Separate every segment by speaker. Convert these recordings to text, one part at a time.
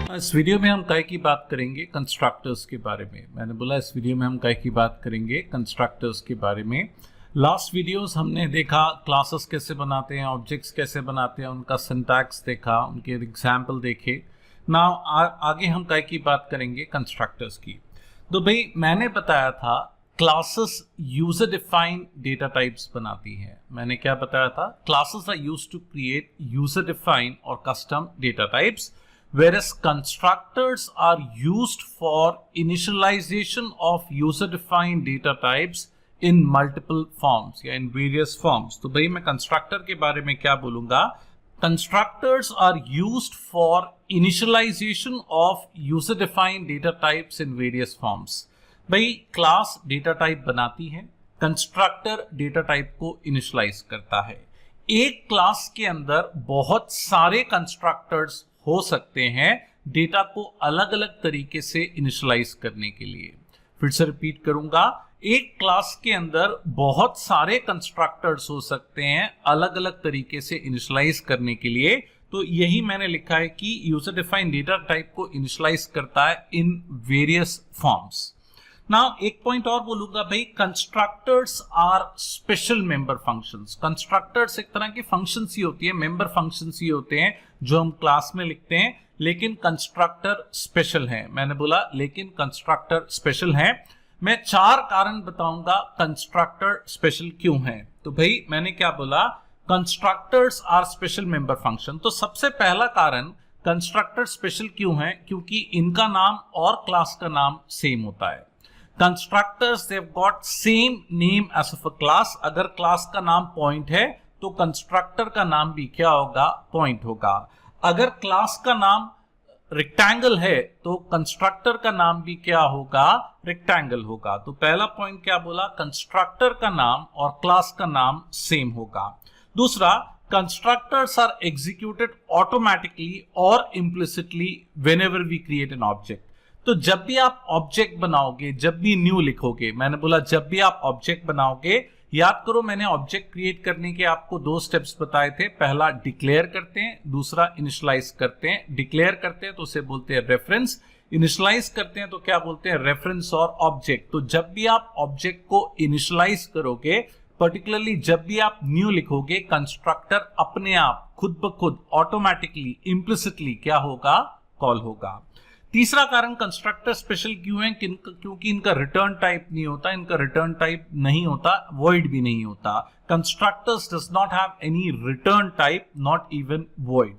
Speaker 1: इस वीडियो में हम काय की बात करेंगे कंस्ट्रक्टर्स के बारे में। मैंने बोला इस वीडियो में हम काय की बात करेंगे कंस्ट्रक्टर्स के बारे में। लास्ट वीडियोस हमने देखा क्लासेस कैसे बनाते हैं, ऑब्जेक्ट्स कैसे बनाते हैं, उनका सिंटैक्स देखा, उनके एग्जाम्पल देखे। नाउ आगे हम काय की बात करेंगे कंस्ट्रक्टर्स की। तो भाई मैंने बताया था classes user defined data types बनाती हैं। मैंने क्या बताया था? Classes are used to create user defined और custom data types, whereas constructors are used for initialization of user-defined data types in multiple forms या in various forms। तो भाई मैं constructor के बारे में क्या बोलूंगा? Constructors are used for initialization of user-defined data types in various forms। भाई class data type बनाती है, constructor data type को initialize करता है। एक क्लास के अंदर बहुत सारे कंस्ट्रक्टर्स हो सकते हैं डेटा को अलग अलग तरीके से इनिशियलाइज करने के लिए। फिर से रिपीट करूंगा, एक क्लास के अंदर बहुत सारे कंस्ट्रक्टर्स हो सकते हैं अलग अलग तरीके से इनिशियलाइज करने के लिए। तो यही मैंने लिखा है कि यूजर डिफाइंड डेटा टाइप को इनिशियलाइज करता है इन वेरियस फॉर्म्स। नाउ एक पॉइंट और बोलूंगा भाई, constructors are special member functions. Constructors एक तरह की फंक्शंस ही होती है, मेंबर फंक्शंस ही होते हैं जो हम क्लास में लिखते हैं, लेकिन कंस्ट्रक्टर स्पेशल है। मैंने बोला लेकिन कंस्ट्रक्टर स्पेशल है। मैं 4 कारण बताऊंगा कंस्ट्रक्टर स्पेशल क्यों है। तो भाई मैंने क्या बोला? Constructors are special member function. तो सबसे पहला कारण कंस्ट्रक्टर स्पेशल क्यों है? क्योंकि इनका नाम और क्लास का नाम सेम होता है। Constructors they've got same name as of a class। अगर क्लास का नाम पॉइंट है तो कंस्ट्रक्टर का नाम भी क्या होगा? पॉइंट होगा। अगर क्लास का नाम रेक्टेंगल है तो कंस्ट्रक्टर का नाम भी क्या होगा? रेक्टेंगल होगा। तो पहला पॉइंट क्या बोला? कंस्ट्रक्टर का नाम और क्लास का नाम सेम होगा। दूसरा, कंस्ट्रक्टर्स आर एग्जीक्यूटेड ऑटोमेटिकली और implicitly whenever we create an object. तो जब भी आप ऑब्जेक्ट बनाओगे, जब भी न्यू लिखोगे, मैंने बोला जब भी आप ऑब्जेक्ट बनाओगे, याद करो मैंने ऑब्जेक्ट क्रिएट करने के आपको 2 स्टेप्स बताए थे। पहला डिक्लेयर करते हैं, दूसरा इनिशियलाइज करते हैं। डिक्लेयर करते हैं तो उसे बोलते हैं रेफरेंस, इनिशियलाइज करते हैं तो क्या बोलते हैं? रेफरेंस और ऑब्जेक्ट। तो जब भी आप ऑब्जेक्ट को इनिशियलाइज करोगे, पर्टिकुलरली जब भी आप न्यू लिखोगे, कंस्ट्रक्टर अपने आप खुद ब खुद ऑटोमेटिकली इम्प्लिसिटली क्या होगा? कॉल होगा। तीसरा कारण कंस्ट्रक्टर स्पेशल क्यों है? क्योंकि इनका रिटर्न टाइप नहीं होता, इनका रिटर्न टाइप नहीं होता, वॉइड भी नहीं होता। Constructors does not have any return type, not even void.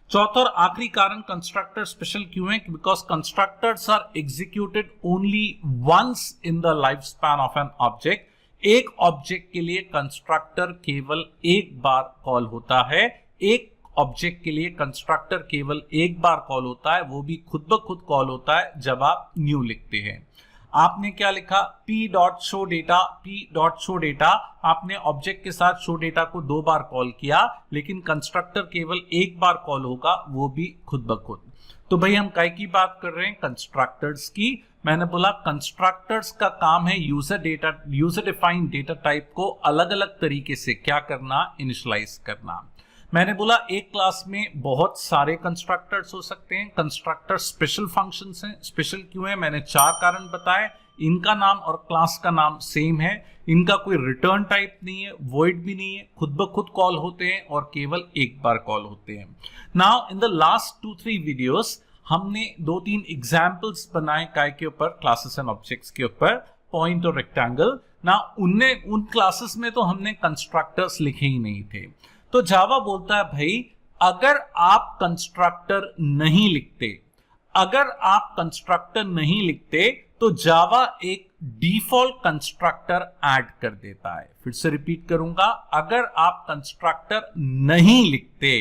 Speaker 1: चौथा और आखिरी कारण कंस्ट्रक्टर स्पेशल क्यों है? Because constructors are executed only once in the life span of an object. एक ऑब्जेक्ट के लिए कंस्ट्रक्टर केवल एक बार कॉल होता है। एक ऑब्जेक्ट के लिए कंस्ट्रक्टर केवल एक बार कॉल होता है, वो भी खुद ब खुद कॉल होता है जब आप न्यू लिखते हैं। आपने क्या लिखा? p.showData, p.showData। आपने ऑब्जेक्ट के साथ शो डेटा को 2 बार कॉल किया, लेकिन कंस्ट्रक्टर केवल एक बार कॉल होगा, वो भी खुद ब खुद। तो भाई हम काय की बात कर रहे हैं? कंस्ट्रक्टर्स की। मैंने बोला कंस्ट्रक्टर्स का काम है यूजर डिफाइंड डेटा टाइप को अलग अलग तरीके से क्या करना? इनिशियलाइज करना। मैंने बोला एक क्लास में बहुत सारे कंस्ट्रक्टर्स हो सकते हैं। कंस्ट्रक्टर स्पेशल फंक्शंस हैं। स्पेशल क्यों है? मैंने 4 कारण बताए। इनका नाम और क्लास का नाम सेम है, इनका कोई रिटर्न टाइप नहीं है, वॉइड भी नहीं है, खुद ब खुद कॉल होते हैं और केवल एक बार कॉल होते हैं। Now in the last 2-3 videos हमने 2-3 एग्जाम्पल्स बनाए काय के ऊपर? क्लासेस एंड ऑब्जेक्ट्स के ऊपर, पॉइंट और रेक्टेंगल ना। उन क्लासेस में तो हमने कंस्ट्रक्टर्स लिखे ही नहीं थे। तो जावा बोलता है भाई अगर आप कंस्ट्रक्टर नहीं लिखते, अगर आप कंस्ट्रक्टर नहीं लिखते तो जावा एक डिफॉल्ट कंस्ट्रक्टर ऐड कर देता है। फिर से रिपीट करूंगा, अगर आप कंस्ट्रक्टर नहीं लिखते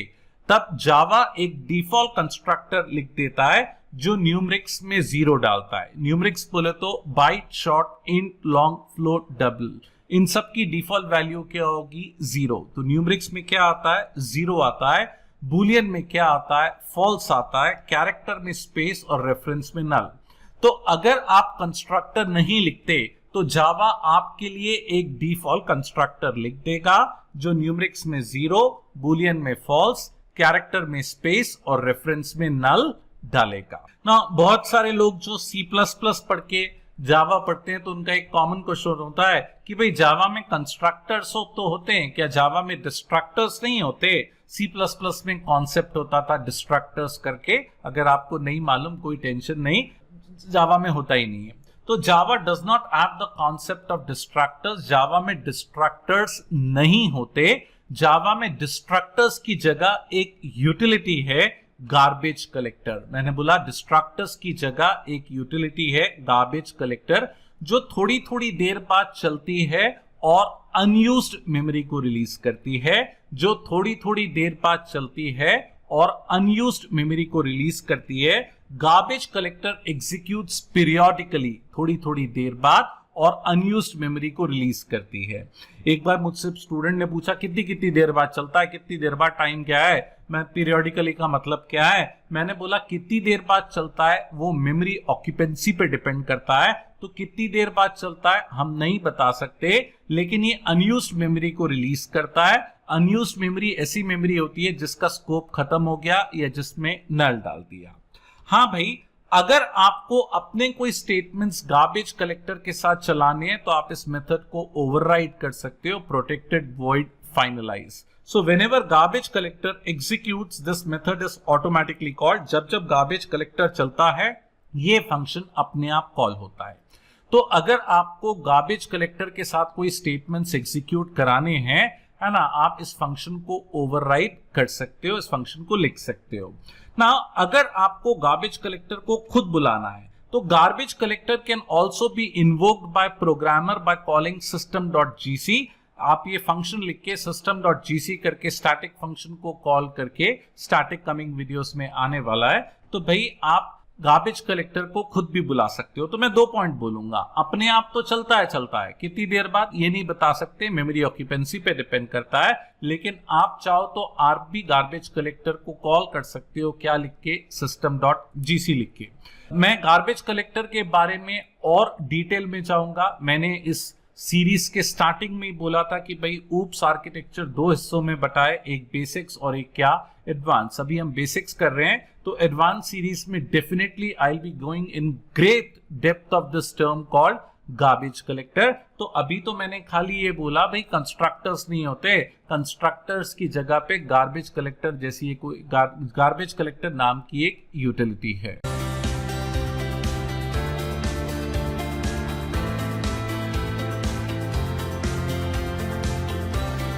Speaker 1: तब जावा एक डिफॉल्ट कंस्ट्रक्टर लिख देता है जो न्यूमेरिक्स में 0 डालता है। न्यूमेरिक्स बोले तो byte, short, int, long, float, double, इन सब की डिफॉल्ट वैल्यू क्या होगी? 0। तो न्यूमेरिक्स में क्या आता है? 0 आता है। बुलियन में क्या आता है? फॉल्स आता है। कैरेक्टर में स्पेस और रेफरेंस में नल। तो अगर आप कंस्ट्रक्टर नहीं लिखते तो जावा आपके लिए एक डिफॉल्ट कंस्ट्रक्टर लिख देगा जो न्यूमेरिक्स में 0, बुलियन में फॉल्स, कैरेक्टर में स्पेस और रेफरेंस में नल डालेगा ना। बहुत सारे लोग जो C++ पढ़ के जावा पढ़ते हैं तो उनका एक कॉमन क्वेश्चन होता है कि भाई जावा में कंस्ट्रक्टर्स तो होते हैं क्या, जावा में डिस्ट्रक्टर्स नहीं होते? C++ में कॉन्सेप्ट होता था डिस्ट्रक्टर्स करके, अगर आपको नहीं मालूम कोई टेंशन नहीं, जावा में होता ही नहीं है। तो Java does not have the concept of destructors, Java में डिस्ट्रक्टर्स नहीं होते। जावा में डिस्ट्रक्टर्स की जगह एक यूटिलिटी है गार्बेज कलेक्टर। मैंने बोला डिस्ट्रक्टर्स की जगह एक यूटिलिटी है गार्बेज कलेक्टर, जो थोड़ी थोड़ी देर बाद चलती है और अनयूज्ड मेमोरी को रिलीज करती है, जो थोड़ी थोड़ी देर बाद चलती है और अनयूज्ड मेमोरी को रिलीज करती है। गार्बेज कलेक्टर एग्जीक्यूट्स पीरियोडिकली, थोड़ी थोड़ी देर बाद, और अनयूज्ड मेमोरी को रिलीज करती है। एक बार मुझसे स्टूडेंट ने पूछा कितनी कितनी देर बाद चलता है, कितनी देर बाद, टाइम क्या है? मैं पीरियोडिकली का मतलब क्या है? मैंने बोला कितनी देर बाद चलता है वो मेमोरी ऑक्यूपेंसी पे डिपेंड करता है, तो कितनी देर बाद चलता है हम नहीं बता सकते, लेकिन ये अनयूज्ड मेमोरी को रिलीज करता है। अनयूज्ड मेमोरी ऐसी मेमोरी होती है जिसका स्कोप खत्म हो गया या जिसमें नल डाल दिया। हाँ भाई, अगर आपको अपने कोई स्टेटमेंट्स गार्बेज कलेक्टर के साथ चलाने हैं तो आप इस मेथड को ओवरराइड कर सकते हो, protected void finalize. So whenever garbage collector executes, this method is automatically called। जब जब garbage collector चलता है ये फंक्शन अपने आप कॉल होता है। तो अगर आपको garbage collector के साथ कोई स्टेटमेंट्स एग्जीक्यूट कराने हैं, है ना, आप इस फंक्शन को ओवरराइड कर सकते हो, इस फंक्शन को लिख सकते हो ना। अगर आपको garbage collector को खुद बुलाना है तो garbage collector can also be invoked by programmer by calling system.gc। आप ये फंक्शन लिख के system.gc करके स्टैटिक फंक्शन को कॉल करके, स्टैटिक कमिंग वीडियोस में आने वाला है, तो भाई आप गार्बेज कलेक्टर को खुद भी बुला सकते हो। तो मैं 2 पॉइंट बोलूंगा, अपने आप तो चलता है, कितनी देर बाद ये नहीं बता सकते, मेमोरी ऑक्यूपेंसी पे डिपेंड करता है, लेकिन आप चाहो तो आप भी गार्बेज कलेक्टर को कॉल कर सकते हो, क्या लिख के? system.gc लिख के। मैं गार्बेज कलेक्टर के बारे में और डिटेल में जाऊंगा। मैंने इस सीरीज के स्टार्टिंग में ही बोला था कि भाई ऊप्स आर्किटेक्चर 2 हिस्सों में बटाए, एक बेसिक्स और एक क्या, एडवांस। अभी हम बेसिक्स कर रहे हैं, तो एडवांस सीरीज में definitely I will be going in great depth of this term called garbage collector. तो अभी तो मैंने खाली ये बोला भाई कंस्ट्रक्टर्स नहीं होते, कंस्ट्रक्टर्स की जगह पे गार्बेज कलेक्टर जैसी कोई गार्बेज कलेक्टर नाम की एक यूटिलिटी है।